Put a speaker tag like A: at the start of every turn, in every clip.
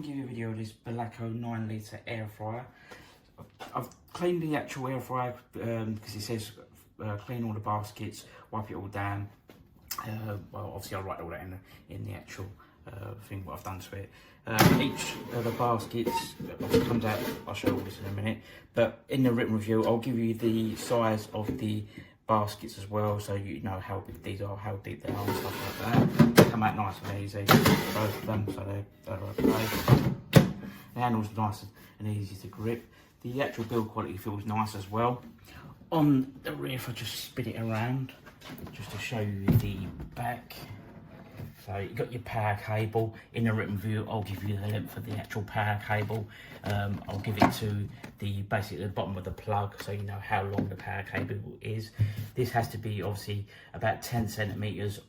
A: to give you a video of this Belaco 9 litre air fryer. I've cleaned the actual air fryer because it says clean all the baskets, wipe it all down. Well, obviously I'll write all that in the actual thing what I've done to it. Each of the baskets comes out, I'll show all this in a minute, but in the written review I'll give you the size of the baskets as well, so you know how big these are, how deep they are and stuff like that. They come out nice and easy, both of them, so they're okay. The handle's nice and easy to grip. The actual build quality feels nice as well. On the rear, if I just spin it around, just to show you the back. So you've got your power cable. In the written review, I'll give you the length of the actual power cable. I'll give it to basically the bottom of the plug, so you know how long the power cable is. This has to be obviously about 10 centimeters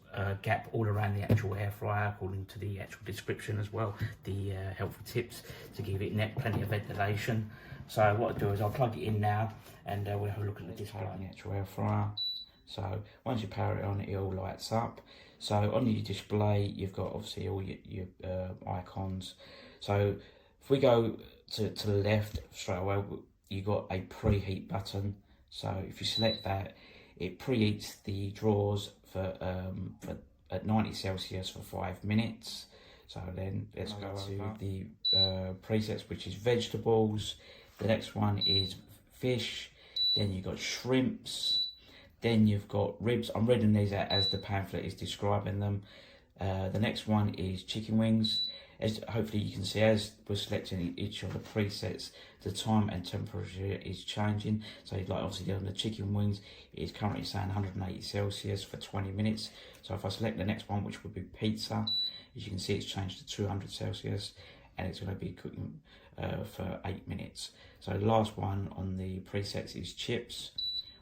A: gap all around the actual air fryer, according to the actual description as well, the helpful tips to give it plenty of ventilation. So what I'll do is I'll plug it in now, and we'll have a look at the display on the actual air fryer. So once you power it on, it all lights up. So on your display, you've got obviously all your icons. So if we go to the left straight away, you've got a preheat button. So if you select that, it preheats the drawers for at 90 Celsius for 5 minutes. So then let's go to the presets, which is vegetables. The next one is fish. Then you've got shrimps. Then you've got ribs. I'm reading these out as the pamphlet is describing them. The next one is chicken wings. As hopefully you can see, as we're selecting each of the presets, the time and temperature is changing. So like obviously on the chicken wings, it is currently saying 180 Celsius for 20 minutes. So if I select the next one, which would be pizza, as you can see, it's changed to 200 Celsius, and it's going to be cooking for 8 minutes. So the last one on the presets is chips,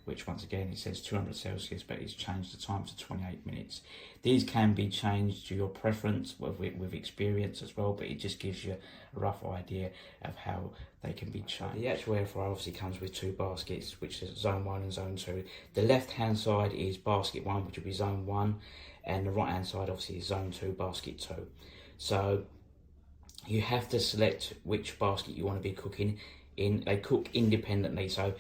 A: which once again it says 200 Celsius, but it's changed the time to 28 minutes. These can be changed to your preference with experience as well, but it just gives you a rough idea of how they can be changed. The actual air fryer obviously comes with 2 baskets, which is zone 1 and zone 2. The left hand side is basket 1, which will be zone 1, and the right hand side obviously is zone 2, basket 2. So you have to select which basket you want to be cooking in. They cook independently, so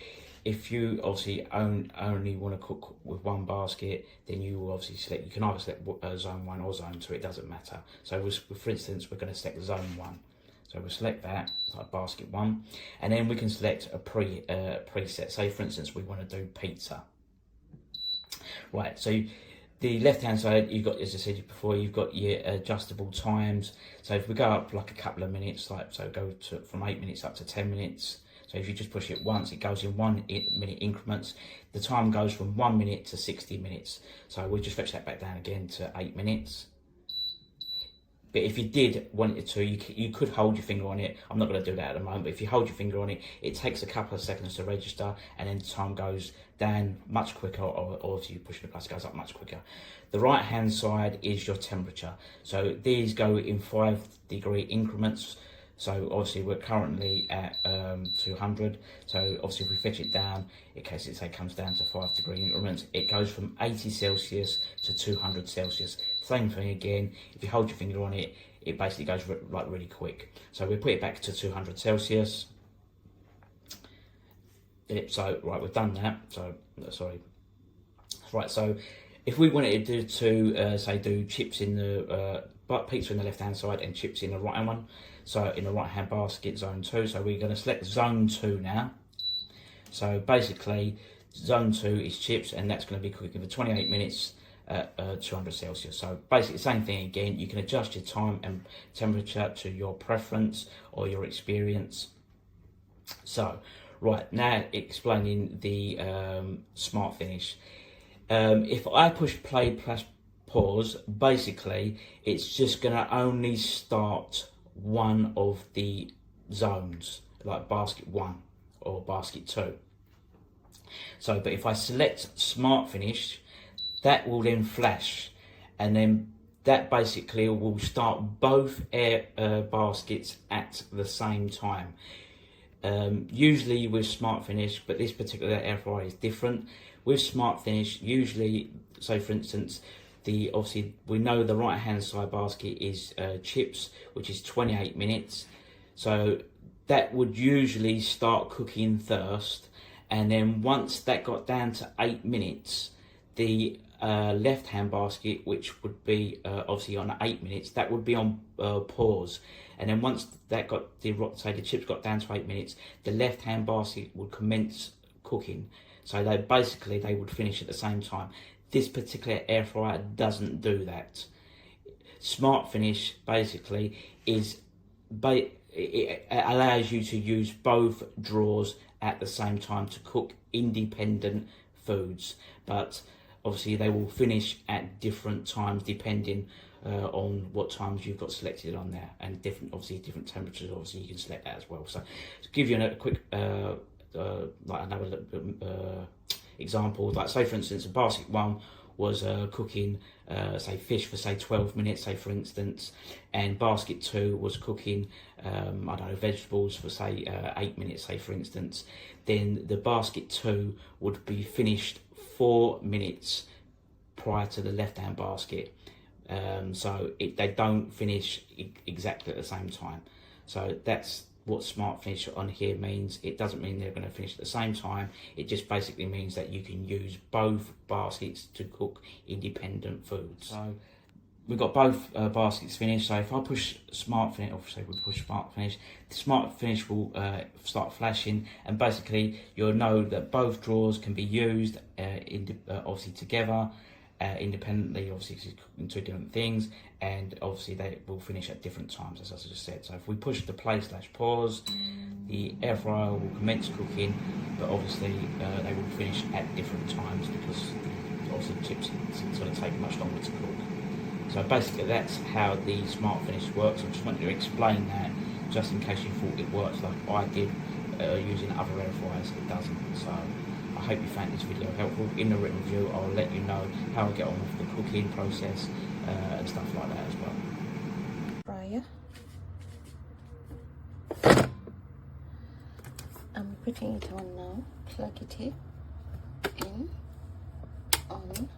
A: if you obviously only want to cook with one basket, then you will obviously select, you can either select zone 1 or zone 2, it doesn't matter. So for instance, we're going to select zone 1. So we'll select that, like basket 1, and then we can select a preset. Say for instance, we want to do pizza. Right, so the left hand side, you've got, as I said before, you've got your adjustable times. So if we go up like a couple of minutes, like so go from 8 minutes up to 10 minutes. So if you just push it once, it goes in 1 minute increments. The time goes from 1 minute to 60 minutes. So we'll just fetch that back down again to 8 minutes. But if you did want it to, you could hold your finger on it. I'm not going to do that at the moment, but if you hold your finger on it, it takes a couple of seconds to register, and then the time goes down much quicker, or if you push the plus, it goes up much quicker. The right hand side is your temperature. So these go in 5-degree increments. So obviously we're currently at 200. So obviously if we fetch it down, in case it say comes down to 5-degree increments, it goes from 80 Celsius to 200 Celsius. Same thing again, if you hold your finger on it, it basically goes like really quick. So we put it back to 200 Celsius. So right, we've done that. So sorry. Right, so if we wanted to say do chips in the pizza in the left hand side and chips in the right hand one, so in the right hand basket, zone 2. So we're going to select zone 2 now. So basically zone 2 is chips, and that's going to be cooking for 28 minutes at 200 Celsius. So basically same thing again, you can adjust your time and temperature to your preference or your experience. So right, now explaining the smart finish. If I push play plus pause, basically it's just going to only start one of the zones, like basket 1 or basket 2. So but if I select smart finish, that will then flash, and then that basically will start both air baskets at the same time. Usually with smart finish, but this particular air fryer is different. With smart finish, usually, so for instance, Obviously we know the right hand side basket is chips, which is 28 minutes. So that would usually start cooking first, and then once that got down to 8 minutes, the left hand basket, which would be obviously on 8 minutes, that would be on pause. And then once that got the chips got down to 8 minutes, the left hand basket would commence cooking. So they would finish at the same time. This particular air fryer doesn't do that. Smart Finish basically it allows you to use both drawers at the same time to cook independent foods, but obviously they will finish at different times depending on what times you've got selected on there, and different temperatures. Obviously you can select that as well. So to give you a quick like another example, like say for instance, a basket one was cooking say fish for say 12 minutes, say for instance, and basket 2 was cooking I don't know, vegetables for say 8 minutes, say for instance, then the basket 2 would be finished 4 minutes prior to the left hand basket. So they don't finish exactly at the same time. So that's what Smart Finish on here means. It doesn't mean they're going to finish at the same time. It just basically means that you can use both baskets to cook independent foods. So we've got both baskets finished. So if I push Smart Finish, obviously we push Smart Finish, the Smart Finish will start flashing, and basically you'll know that both drawers can be used obviously together. Independently, obviously because it's cooking 2 different things, and obviously they will finish at different times, as I just said. So if we push the play/pause, the air fryer will commence cooking, but obviously they will finish at different times because obviously chips it's going to take much longer to cook. So basically that's how the Smart Finish works. I just wanted to explain that just in case you thought it works like I did using other air fryers. It doesn't. So I hope you found this video helpful. In the written review, I'll let you know how I get on with the cooking process and stuff like that as well.
B: Fryer. I'm putting it on now. Plug it in, on,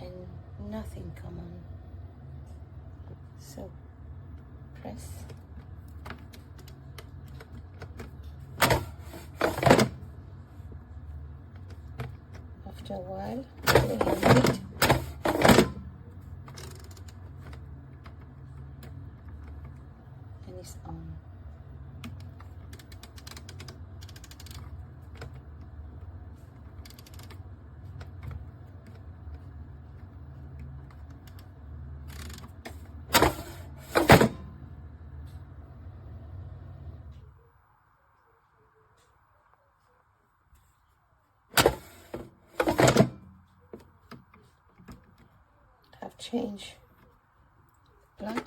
B: and nothing come on. So press. After a while, putting in it, and it's on. Have changed plug.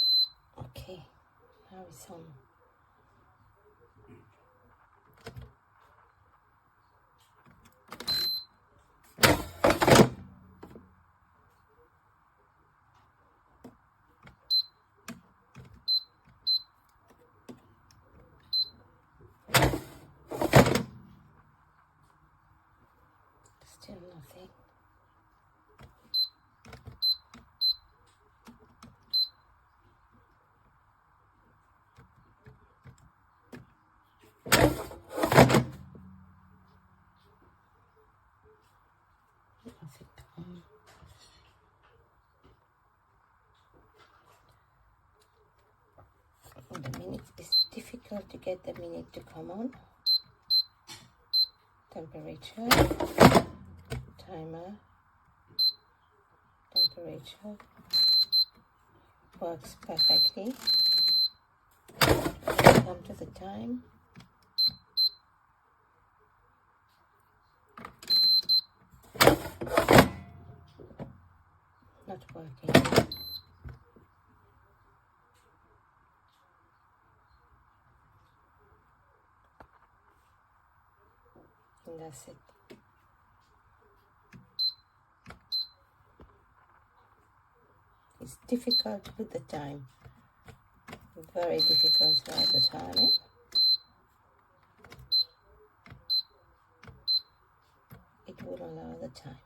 B: Okay, now it's on. Still nothing. The minute is difficult to get the minute to come on. Temperature, timer, temperature, works perfectly. Come to the time. Not working. And that's it. It's difficult to put the time. Very difficult to write the time in. It will allow the time.